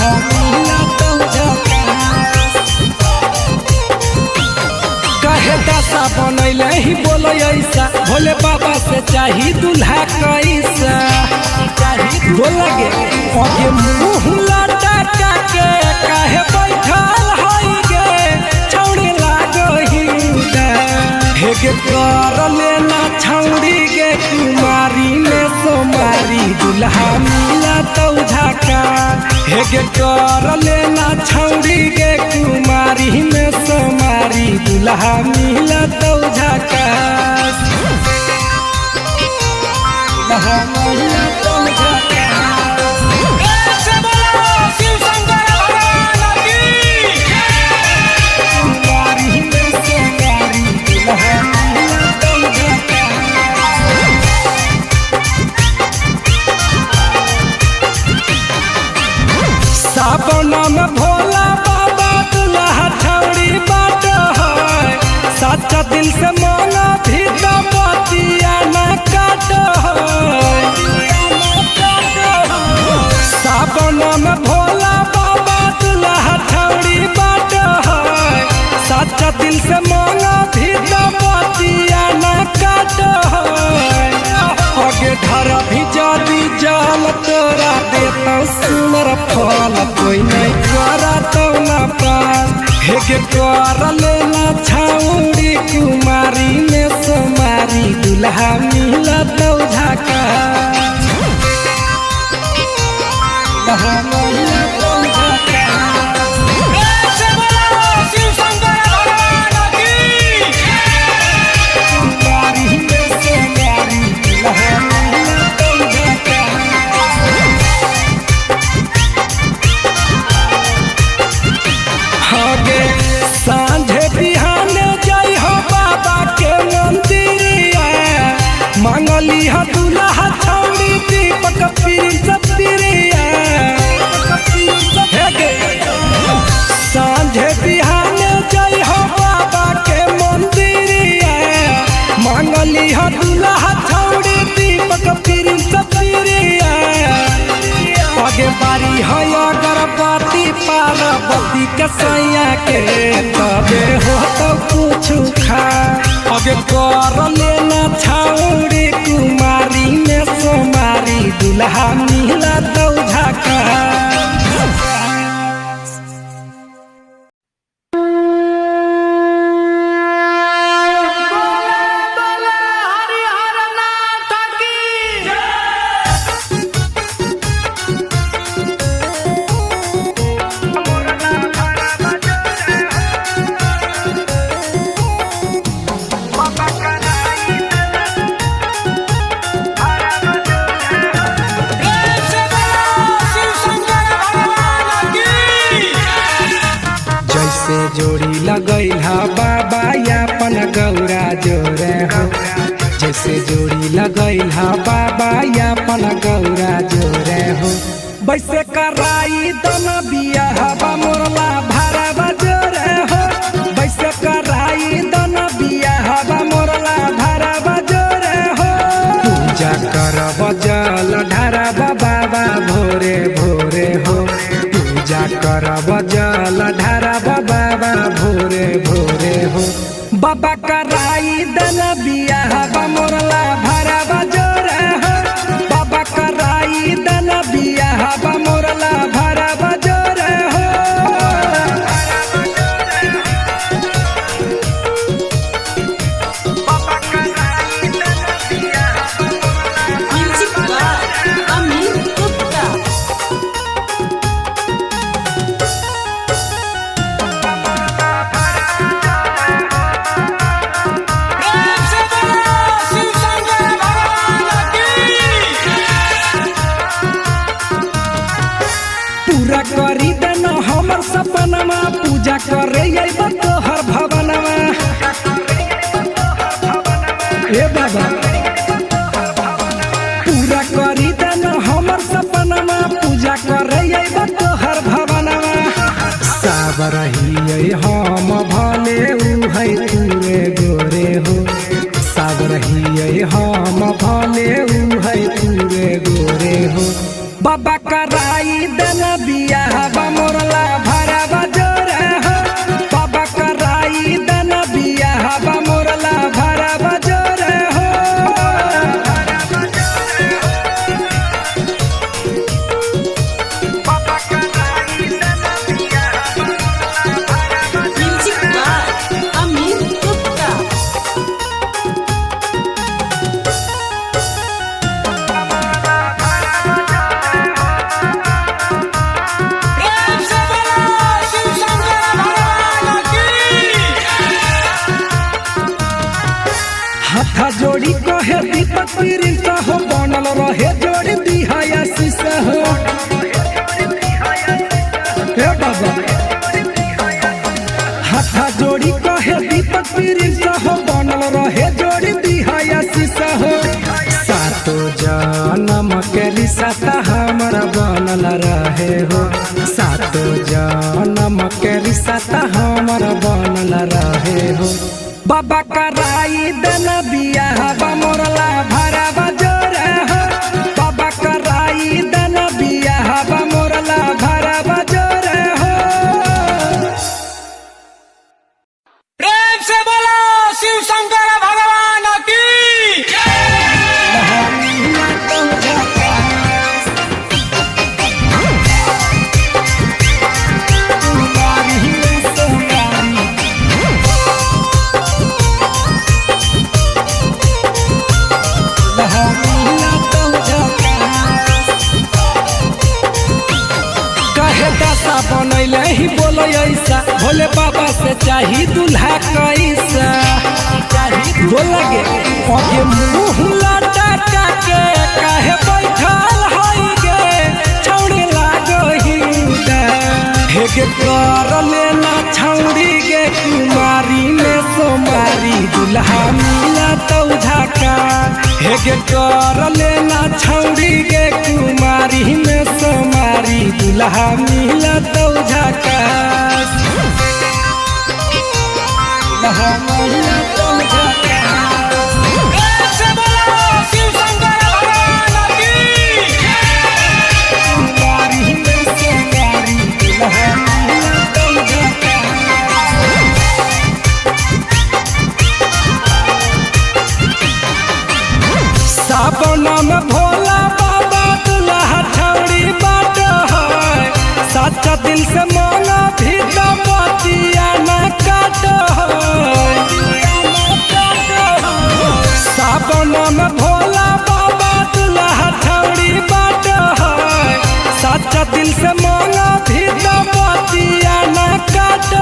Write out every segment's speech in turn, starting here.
दुल्हा मिला तो कहे दासा बनैले ही बोलो ऐसा भोले बाबा से चाही दुल्हा कैसा बोला गे अगे मुँह लटा के काहे बैठल हई गे छौड़ी लागही हेगे कर लेना छौड़ी गे कुमारी में सोमारी दुल्हा मिला तो झाका हेगे कर लेना छौड़ी गे कुमारी में सोमारी दुल्हा मिला तो झाका दुल्हा मिला तो झाका सावन में भोला बाबा दुल्हा छौड़ी बाट है सच्चा दिल से मांगा भी तो बतिया न काट सावन में भोला बाबा दुल्हा छौड़ी बाट है सच्चा दिल से मांगा भी तो बतिया न काट आगे धरा भी जादी जाल तोरा देता सुनर फल कोई नहीं करा तो ना पास हेगे कर लेना छौड़ी कुमारी में सोमारी दुल्हा मिला तो झाका दुल्हा मिला तो झाका सांझे बिहाने जाई हो बाबा के मंदिरिया मांगली हो दुल्हा छौड़ी दीपक पिरिया सांझे बिहाने जाई हो बाबा के मंदिरिया मांगली हो दुल्हा छौड़ी दीपक पिरिया आगे बारी है अगरबत्ती पार्वती के सैया के तबे हो तो कुछ खा आगे कर लेना छौड़ी कुमारी में सोमारी दुल्हा मिला तो झाका जोड़ी लगैला बाबा यापन गौरा जोरे हो जैसे जोड़ी लगैला बाबा यापन गौरा जोरे हो वैसे कराई दन बियाह मोरला भरवा जोरे हो वैसे कराई दन बियाह मोरला भरवा जोरे हो पूजा करब जल ढारब बाबा भोरे भोरे हो पूजा करब जल ढारब बाबा भोरे भोरे हो बाबा कराई दन बियाह मोरला भरवा जोरे हो बाबा कराई दन बियाह मोरला भरवा जोरे हो करी देना हमर सपनमा पूजा करे तोहर भवनमा हे बाबा पूरा करी देना हमर सपनमा पूजा करे तोहर भवनमा सब रही हम भले उ है तूरे गोरे हो सब रही हम भले उ है तूरे गोरे हो बाबा कराई देना बियाह मोरला भरा बजोर हो बाबा कराई देना बियाह मोरला भरा बजोर हो बाबा कराई देना बियाह मोरला अमीर गुप्ता हाथा जोड़ी कहे दीपक प्रिंस हो बनल रहे जोड़ी दिहाया शीशा हो हे बाबा हाथा जोड़ी कहे दीपक प्रिंस हो बनल रहे जोड़ी दिहाया शीशा हो सातो जन्म के रिश्ता हमारा बनल रहे हो सातो जन्म के रिश्ता हमारा बनल रहे हो बाबा कराई देना बियाह मोरला भरा बजोर हो बाबा कराई देना बियाह मोरला भरा बजोर हो प्रेम से बोलो शिव शंकर भगवान की बनैले ही बोलो ऐसा भोले बाबा से चाही दूल्हा कैसा बोला गे आगे मुंह लटा के काहे बैठल हई गे छौड़ी लागही हेगे कर लेना छौड़ी गे कुमारी में सोमारी दूल्हा मिला तो झाका हेगे कर लेना छौड़ी गे कुमारी में सोमारी दूल्हा मिला तो झाका दूल्हा मिला तो झाका प्रेम से बोलो शिव शंकर भगवान की कुमारी में सोमारी दूल्हा मिला तो झाका सावन में भोला बाबा दूल्हा छौड़ी बाट है सच्चा दिल से मांगा भी तो बतिया न काट सावन में भोला बाबा दूल्हा छौड़ी बाट है सच्चा दिल से मांगा भी तो बतिया न काट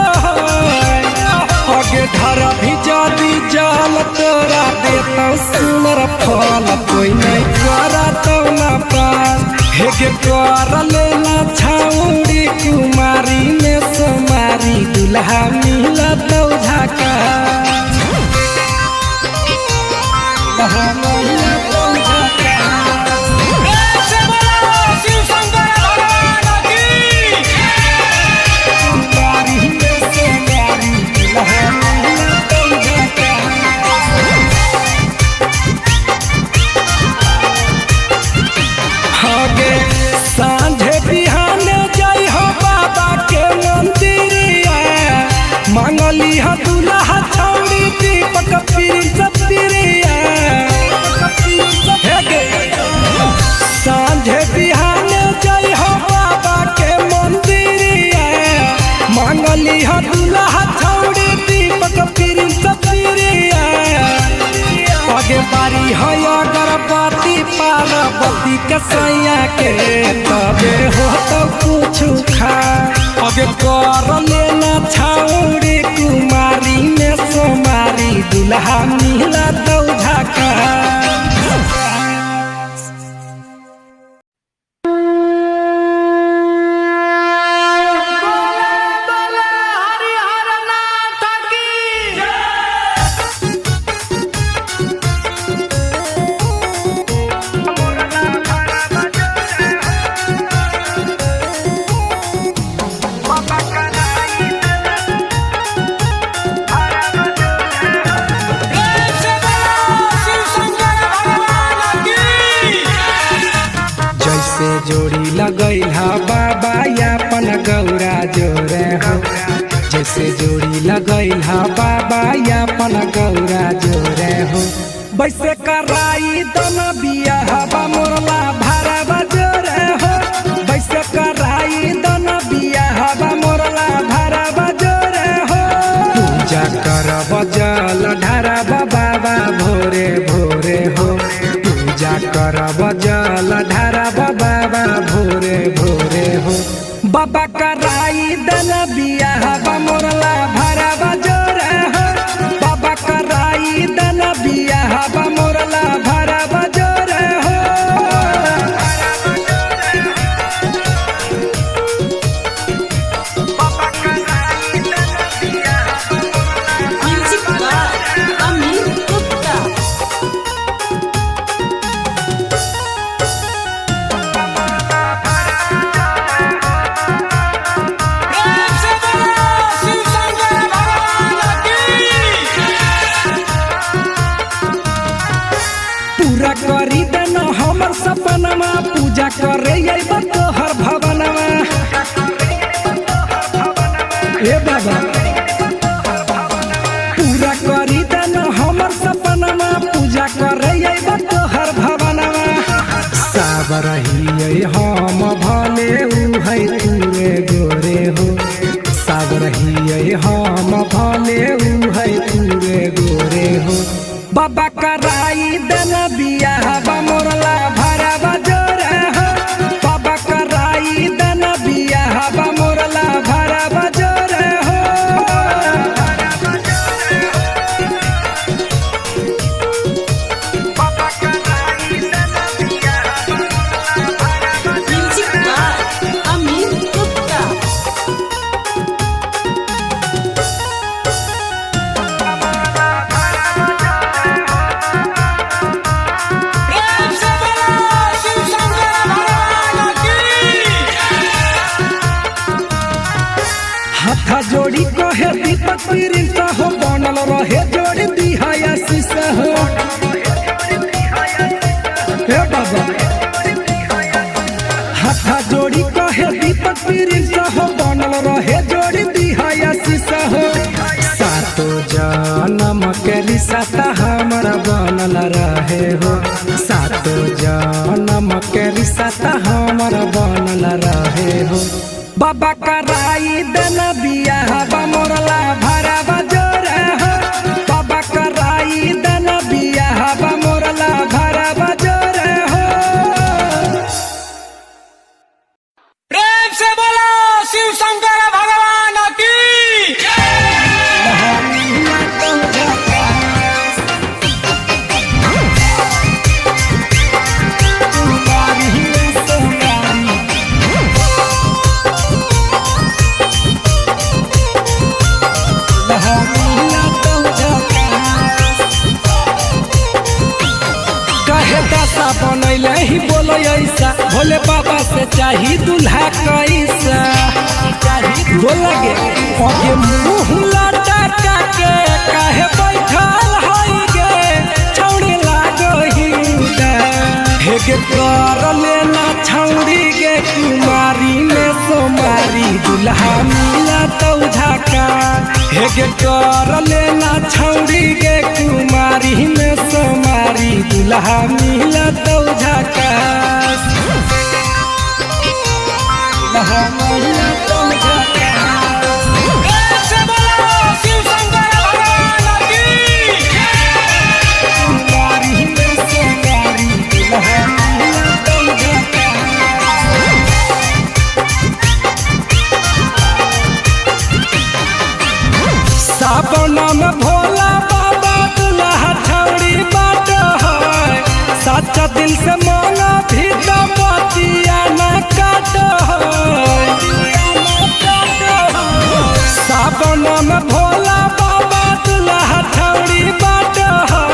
आगे धरा भी जादी जाल तोरा देता सुनर फल कोई नहीं करा तो न पास हेगे कर लेना छौड़ी कुमारी में सोमारी दूल्हा मिला तो झाका दूल्हा मिला तो झाका प्रेम से बोलो शिव शंकर भगवान की कुमारी में सोमारी दूल्हा मिला तो झाका आगे सांझे बिहाने जाई हो बाबा के मंदिरिया मांगली हो दूल्हा छौड़ी दीपक प्रिंस प्रिया सांझे बिहाने जाई हो बाबा के मंदिरिया मांगली हो दूल्हा छौड़ी दीपक प्रिंस प्रिया आगे बारी है अगरबत्ती पार्वती के सैया के तबे हो तो कुछ खा आगे कर लेना छौड़ी कुमारी में सोमारी दूल्हा मिला तो झाका प्रेम से बोलो शिव शंकर भगवान लगैल हा बाबा यापन गौरा जोरे हो जैसे जोड़ी लगैल हा बाबा यापन गौरा जोरे हो वैसे कराई दन बिया हवा मोरला भारा बजोरे हो वैसे कराई दन बिया हवा मोरला भारा बजोरे हो पूजा करब जल ढारब बाबा भोरे भोरे हो पूजा करब जल ढारब बाबा भोरे भोरे हो बाबा कराई दन बिया हवा मोरला भारा बजोरे हो बाबा कराई दन बिया हवा मोरला भारा बजोरे हो म्यूजिक बाय अमित गुप्ता। प्रेम से बोलो शिव शंकर भगवान की पूरा करी देन हमर सपनमा पूजा करे अइबा तोहर भवनमा ए बाबा पूरा करी देन हमर सपनमा पूजा करे अइबा तोहर भवनमा साबरहिए हम भले उ है तूरे गोरे हो साबरहिए हम भले उ है तूरे गोरे हो बाबा कराई दन बिया हवा मोरला भारा बजोरे हो बाबा कराई दन बिया हवा मोरला भारा बजोरे हो बाबा कराई दन बिया म्यूजिक बाय अमित गुप्ता। प्रेम से बोलो शिव शंकर भगवान की हाथ जोड़ी कहे दीपक प्रिंस हो बनल रहे जोड़ी दिहाया शीशा हो हे बाबा हाथ जोड़ी कहे दीपक प्रिंस हो बनल रहे जोड़ी दिहाया शीशा हो सातो जन्म के रिश्ता हमर बनल रहे हो सातो जन्म के रिश्ता हमर बनल रहे हो बाबा कराई दन बिया हवा मोरला भारा बजोरे हो बाबा कराई दन बिया हवा मोरला भारा बजोरे हो प्रेम से बोलो शिव शंकर भगवान की कहे दशा बनैले ही बोलो ऐसा भोले बाबा से चाही दूल्हा कैसा बोला गे आगे मुँह लटका के काहे बैठल हई गे छौड़ी लागो ही हे गे कर लेना छौड़ी गे कुमारी में सोमारी दूल्हा मिला तो झका हे गे कर लेना छौड़ी गे कुमारी में सोमारी दूल्हा मिला तो झका दूल्हा मिला तो झका प्रेम से बोलो शिव शंकर भगवान की कुमारी में सोमारी दूल्हा मिला तो झका सावन में भोला बाबा दूल्हा छौड़ी बाट है सच्चा दिल से मांगा भी तो बतिया न काट है सावन में भोला बाबा दूल्हा छौड़ी बाट है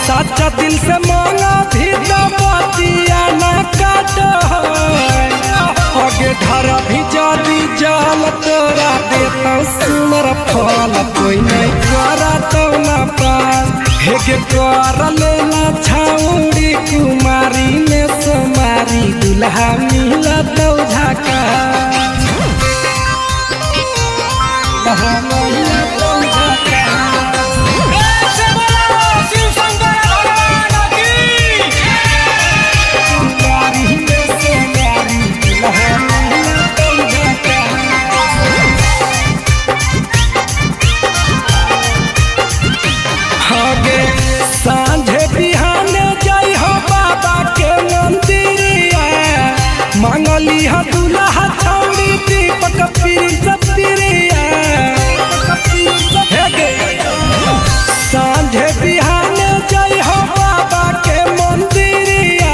सच्चा दिल से मांगा भी तो बतिया न काट है आगे धर भी जादी जाल तोरा देता सुनर फल कोई नहीं करा तो न पास हेगे कर लेना छौड़ी कुमारी में सोमारी दूल्हा मिला मिला तो झाका मिला तो झाका प्रेम से बोलो शिव शंकर भगवान की प्यारी में से प्यारी मिला तो झाका आगे सांझे बिहाने जाई हो बाबा के मंदिरिया मांगली ह दूल्हा छौड़ी दीपक पिरिया सांझे बिहाने जाई हो बाबा के मंदिरिया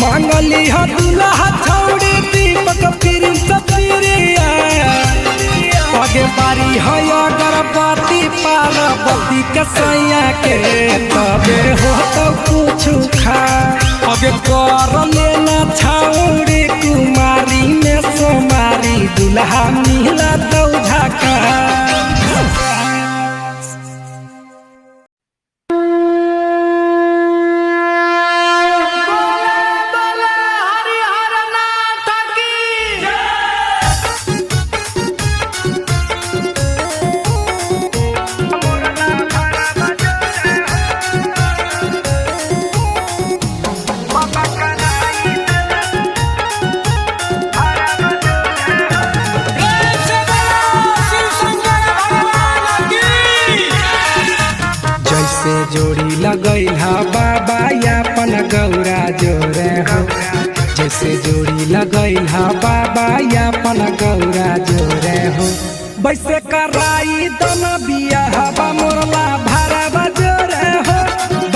मांगली ह दूल्हा छौड़ी दीपक पिरिया आगे बारी है अगरबत्ती पार्वती के सैया के तबे हो तो कुछ खा आगे कर लेना छौड़ी कुमारी में सोमारी दुल्हा मिला तो झाका प्रेम से बोलो शिव शंकर भगवान की जैसे जोड़ी लगई हा बाबा यापन गौरा जोरे हो जैसे जोड़ी लगई हा बाबा यापन गौरा जोरे हो वैसे कराई दन बिया हवा मोरला भारा बजोरे हो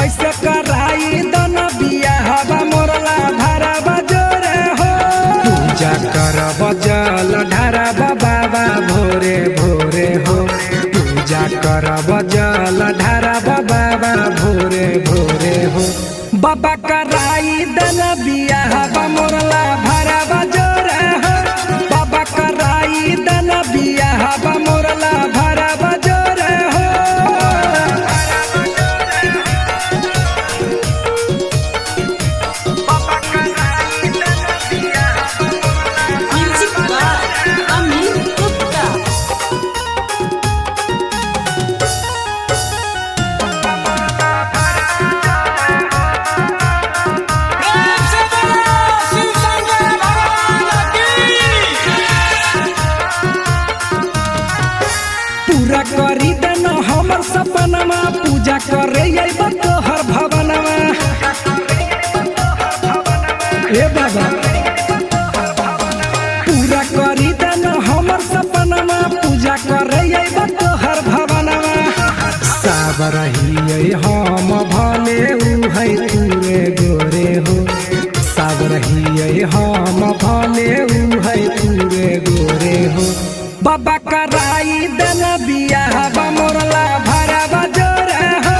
वैसे कराई दन बिया हवा मोरला भारा बजोरे हो पूजा करब जल ढारब बाबा भोरे भोरे हो पूजा करब जल ढारब बाबा भोरे भोरे हो बाबा कराई दन बिया हवा मोरला भारा बजोरे हो बाबा कराई दन बिया हवा मोरला भारा बजोरे हो म्यूजिक बाय अमित गुप्ता। प्रेम से बोलो शिव शंकर भगवान की पूरा करी दन हमर सपनमा पूजा करे अइब तोहर भवनमा ए बाबा पूरा करी दन हमर सपनमा पूजा करे अइब तोहर भवनमा साब रहिए हम भले उ है तूरे गोरे हो साब रहिए हम भले उ है तूरे गोरे हो बाबा कराई दन बिया हवा मोरला भारा बजोरे हो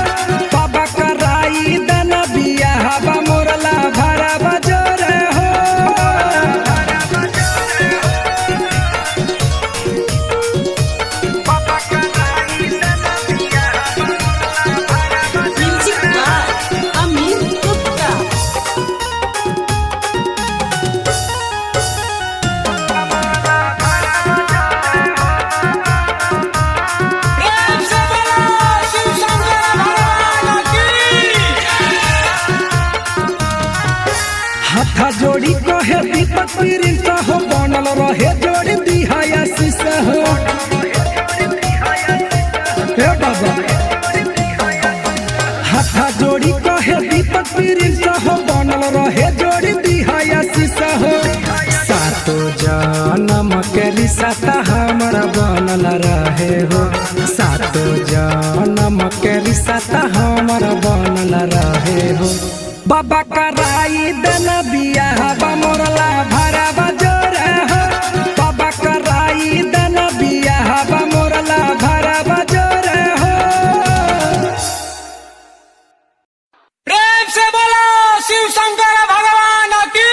बाबा कराई दन बिया हवा मोरला भारा बजोरे हो म्यूजिक बाय अमित गुप्ता। प्रेम से बोलो शिव शंकर भगवान की हाथा जोड़ी कहे दीपक प्रिंस हो बनल रहे जोड़ी दिहाया शीशा हो हे बाबा हाथा जोड़ी कहे दीपक प्रिंस हो बनल रहे जोड़ी दिहाया शीशा हो सातो जन्म के रिश्ता हमरा बनल रहे हो सातो जन्म के रिश्ता हमरा बनल रहे हो बाबा कराई दन बिया हवा मोरला भारा बजोरे हो बाबा कराई दन बिया हवा मोरला भारा बजोरे हो प्रेम से बोलो शिव शंकर भगवान की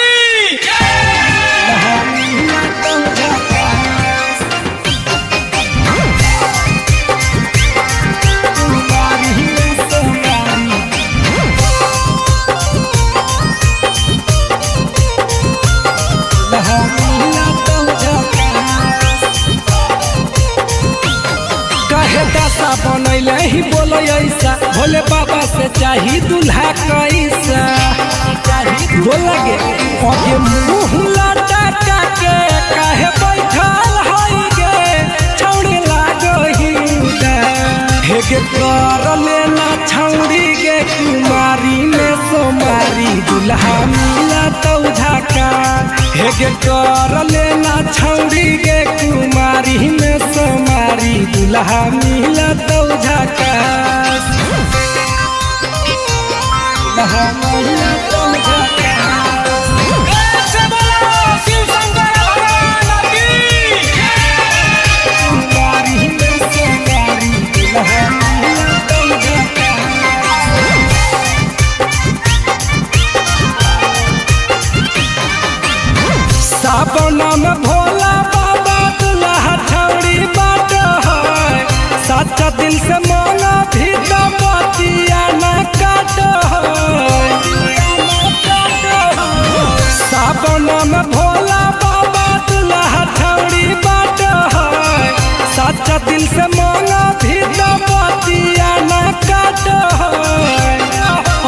भोले बाबा से चाही दूल्हा कैसा बोला गे आगे मुँह लटका के काहे बैठल हई गे छौड़ी लागही हेगे कर लेना छौड़ी गे कुमारी में सोमारी दूल्हा मिला तो झका हेगे कर लेना छौड़ी गे कुमारी में सोमारी दूल्हा मिला तो झका दूल्हा मिला तो झका प्रेम से बोलो शिव शंकर भगवान की कुमारी में सोमारी दूल्हा मिला तो झका सावन में भोला बाबा दूल्हा छौड़ी बाट है सच्चा दिल से मांगा भी तो बतिया न काट सावन में भोला बाबा दूल्हा छौड़ी बाट है सच्चा दिल से मांगा भी तो बतिया न काट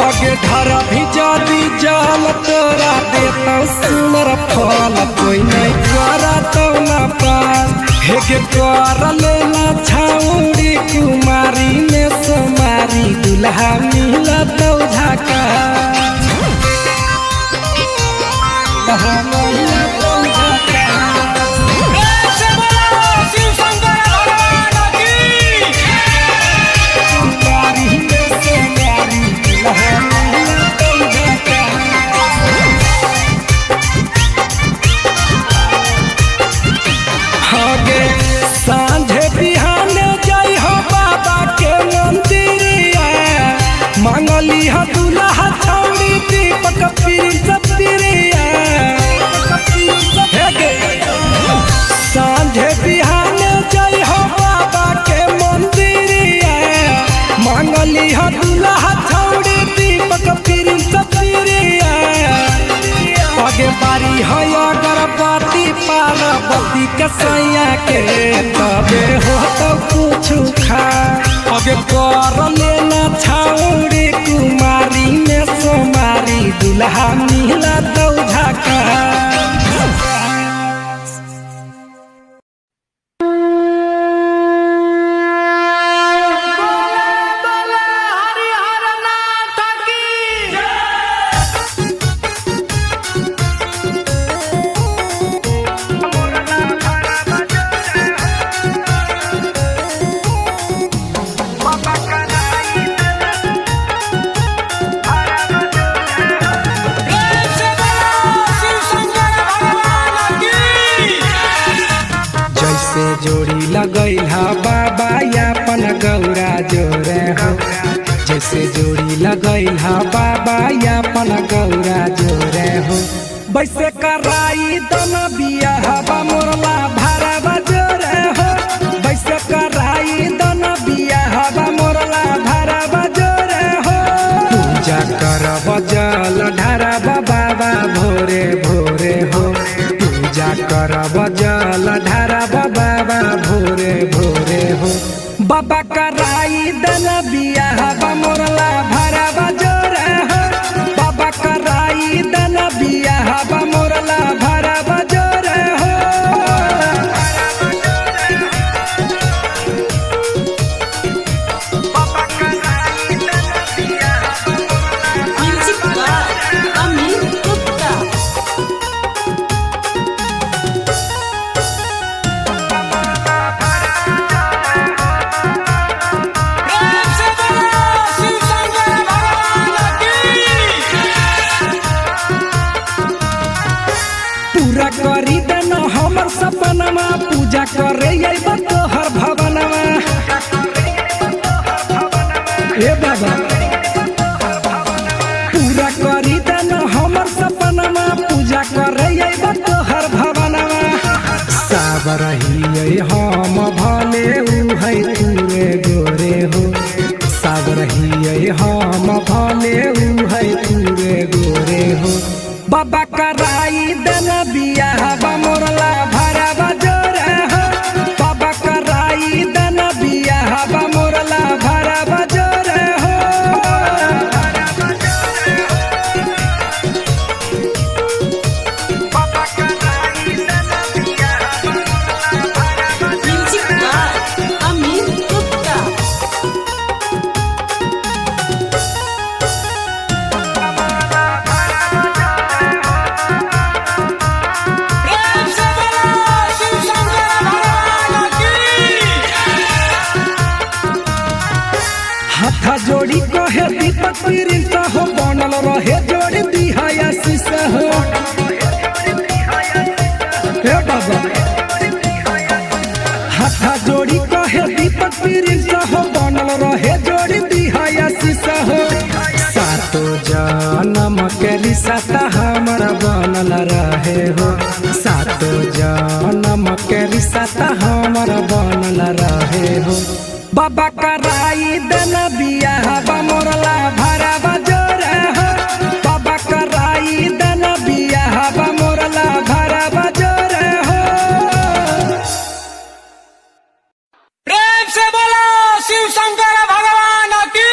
आगे धर भी जदी जल तोरा देता सुनर फल कोई नहीं करा तो न पास हेगे कर लेना छौड़ी कुमारी में सोमारी दूल्हा मिला तो झका दूल्हा मिला तो झका प्रेम से बोलो शिव शंकर भगवान की कुमारी में सोमारी दूल्हा मिला तो झका आगे सांझे बिहान जय हो बाबा के मंदिरिया मांगली हो दूल्हा छौड़ी दीपक प्रिंस प्रिया सांझे बिहान जय हो बाबा के मंदिरिया मांगली हो दूल्हा छौड़ी दीपक प्रिंस प्रिया आगे बारी है अगरबत्ती पार्वती के सैया के तबे हो तो कुछ खा आगे कर लेना छौड़ी कुमारी में सोमारी दूल्हा मिला तो झका प्रेम से बोलो शिव शंकर भगवान की जैसे जोड़ी लगैला बाबा यापन गौरा जोरे हो जैसे जोड़ी लगैला बाबा यापन गौरा जोरे हो वैसे कराई दन बिया हवा मोरला भरवा जोरे हो वैसे कराई दन बिया हवा मोरला भरवा जोरे हो पूजा करब जल ढारब बाबा भोरे भोरे हो पूजा करब जल ढारब बाबा भोरे भोरे हो बाबा कराई दन बिया हवा मोरला भरवा जोरे हो बाबा कराई दन बिया हवा मोरला भरवा जोरे हो म्यूजिक बाय अमित गुप्ता। प्रेम से बोलो शिव शंकर भगवान की पूरा करी देन हमर सपनमा पूजा करे अइबा तोहर भवनमा ए बाबा पूरा करी देन हमर सपनमा पूजा करे अइबा तोहर भवनमा साबरही हम भले उ है तूरे गोरे हो साबरही हम भले उ है तूरे गोरे हो बाबा कराई दन बिया हवा मोरला भरवा जोरे हो बाबा कराई दन बिया हवा मोरला भरवा जोरे हो प्रिंस हो बनल रहे जोड़ दिहाया शीशा हो हे बाबा हाथा जोड़ी कहे दीपक प्रिंस हो बनल रहे जोड़ दिहाया शीशा हो सातो जन्म के रिश्ता हमारा बनल रहे हो सातो जन्म के रिश्ता हमारा बनल रहे हो बाबा कराई देना बियाह मोरला भरा बजोर हो बाबा कराई देना बियाह मोरला भरा बजोर हो प्रेम से बोलो शिव शंकर भगवान की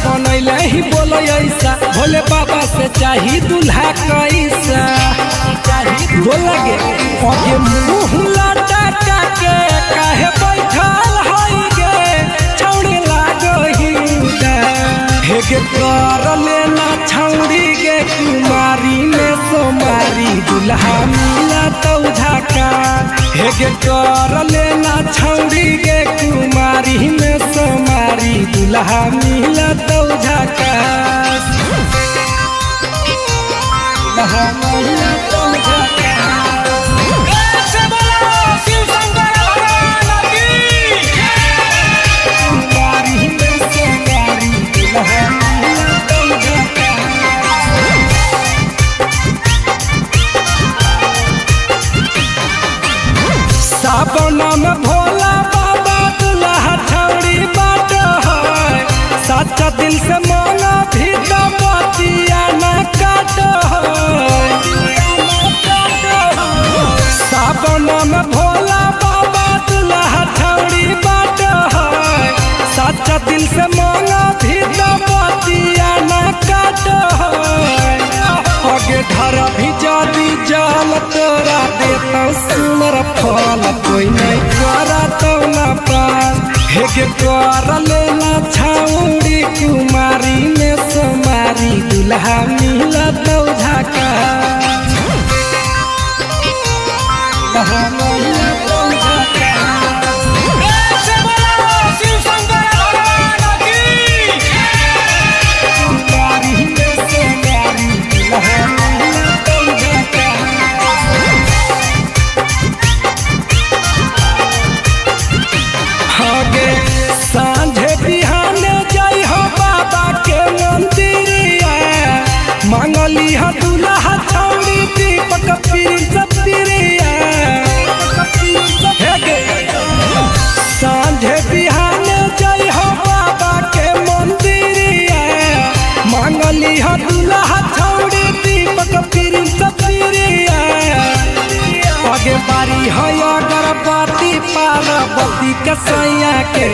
बनैले ही बोलो ऐसा भोले बाबा से चाही दूल्हा कैसा बोला गे आगे मुँह लटा के काहे बैठल हई गे छौड़ी लागो ही हे गे कर लेना छौड़ी गे कुमारी में सोमारी दूल्हा मिला तो झका हे गे कर लेना छौड़ी गे कुमारी में सोमारी दूल्हा मिला तो झका दूल्हा मिला तो झका प्रेम से बोलो शिव शंकर भगवान की कुमारी में सोमारी दूल्हा मिला तो झका सावन में भोला बाबा दूल्हा छौड़ी बाट है सच्चा दिल से मांगा भी तो मोतिया न काट है सावन में भोला बाबा दूल्हा छौड़ी बाट है सच्चा दिल से मांगा भी तो मोतिया न काट है आगे धर भी जादी जाल तोरा देता सुनर फल कोई नहीं करा तो न पास हेगे कर लेना छौड़ी कुमारी में सोमारी दूल्हा मिला तो झका दूल्हा मिला तो झका प्रेम से बोलो शिव शंकर भगवान की कुमारी में सोमारी दूल्हा मिला तो झका आगे सांझे बिहान जय हो बाबा के मंदिरिया मांगली हा दूल्हा छौड़ी दीपक प्रिंस प्रिया सांझे बिहान जय हो बाबा के मंदिरिया मांगली हा दूल्हा छौड़ी दीपक प्रिंस प्रिया आगे बारी है अगरबत्ती पार्वती के सैया के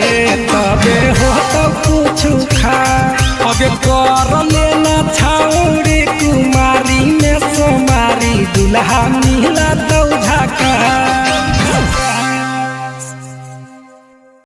तबे हो तो कुछ खा आगे कर लेना छौड़ी कुमारी में सोमारी दूल्हा